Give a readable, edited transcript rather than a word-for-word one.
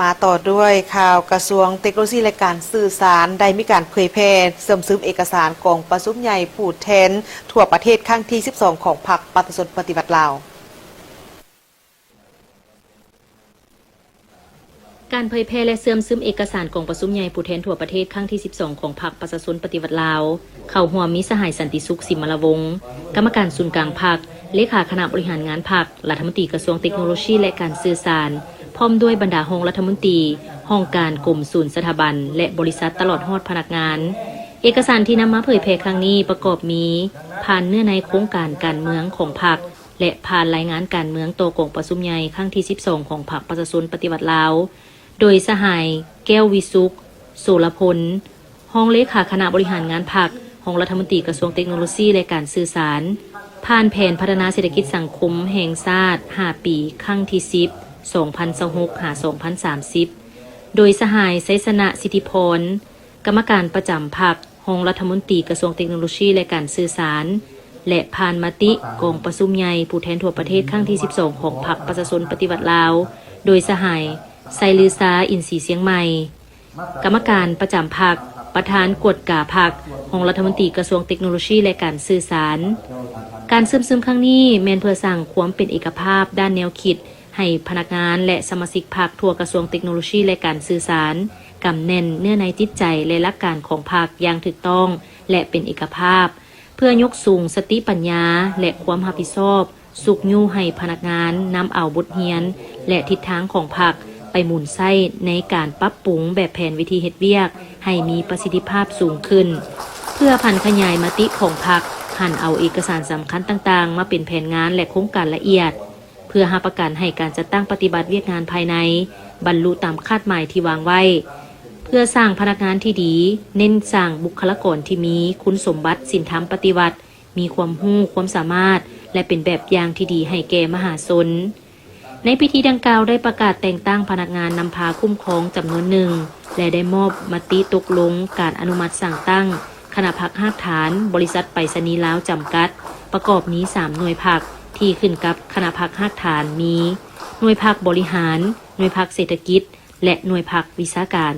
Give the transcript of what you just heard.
มาต่อด้วยข่าวกระทรวงเทคโนโลยีและการสื่อสารได้มีการเผยแพร่เสริมซึมเอกสารกองประชุมใหญ่ผู้แทนทั่วประเทศครั้งที่ 12 ของพรรคประชาชนปฏิวัติลาวการเผยแพร่และเสื่อมซึมเอกสารกองประชุมใหญ่ผู้แทนทั่วประเทศครั้งที่ 12 ของพรรคประชาชนปฏิวัติลาวเข้าร่วมมีสหายสันติสุขสิมลวงศ์กรรมการศูนย์กลางพรรคเลขาคณะบริหารงานพรรครัฐมนตรีกระทรวงเทคโนโลยีและการสื่อสารพร้อมด้วยบรรดาห้องรัฐมนตรีห้องการกรมศูนย์สถาบันและบริษัทตลอดฮอดพนักงานเอกสารที่นำมาเผยแพร่ครั้งนี้ประกอบมีผ่านเนื้อในโครงการการเมืองของพรรคและผ่านรายงานการเมืองต่อกองประชุมใหญ่ครั้งที่ 12 ของพรรคประชาชนปฏิวัติลาวโดยสหายแก้ววิสุขโสรพลห้องเลขาคณะบริหารงานพรรคห้องรัฐมนตรีกระทรวงเทคโนโลยีและการสื่อสารผ่านแผนพัฒนาเศรษฐกิจสังคมแห่งชาติ5 ปีครั้งที่ 10 2026-2030 โดยสหายไสสนะสิทธิพรกรรมการประจำพรรคห้องรัฐมนตรีกระทรวงเทคโนโลยีและการสื่อสารและผ่านมติกองประชุมใหญ่ผู้แทนทั่วประเทศครั้งที่ 12 ของพรรคประชาชนปฏิวัติลาวโดยสหายไซลือซาอินทรีเสียงใหม่กรรมการประจำพรรคประธานกฎกาพรรคห้องรัฐมนตรีกระทรวงเทคโนโลยีและการสื่อสารการซึมครั้งนี้แม้นเพื่อสร้างความเป็นเอกภาพด้านแนวคิดให้พนักงานและสมาชิกพรรคทั่วกระทรวงเทคโนโลยีและการสื่อสารกำแน่นเนื้อในจิตใจและหลักการของพรรคอย่างถูกต้องและเป็นเอกภาพเพื่อยกสูงสติปัญญาและความรับผิดชอบสุกยู่ให้พนักงานนำเอาบทเรียนและทิศทางของพรรคไปหมุนไส้ในการปรับปรุงแบบแผนวิธีเฮ็ดเวียกให้มีประสิทธิภาพสูงขึ้นเพื่อพันขยายมติของพรรคหันเอาเอกสารสำคัญต่างๆมาเป็นแผนงานและโครงการละเอียดเพื่อหาประกันให้การจัดตั้งปฏิบัติเวียกงานภายในบรรลุตามคาดหมายที่วางไว้เพื่อสร้างพนักงานที่ดีเน้นสร้างบุคลากรที่มีคุณสมบัติศีลธรรมปฏิบัติมีความรู้ความสามารถและเป็นแบบอย่างที่ดีให้แก่มหาชนในพิธีดังกล่าวได้ประกาศแต่งตั้งพนักงานนำพาคุ้มครองจำนวนหนึ่งและได้มอบมติตกลงการอนุมัติสั่งตั้งคณะพักหากฐานบริษัทไปรษณีย์ลาวจำกัดประกอบนี้3หน่วยพักที่ขึ้นกับคณะพักหากฐานมีหน่วยพักบริหารหน่วยพักเศรษฐกิจและหน่วยพักวิชาการ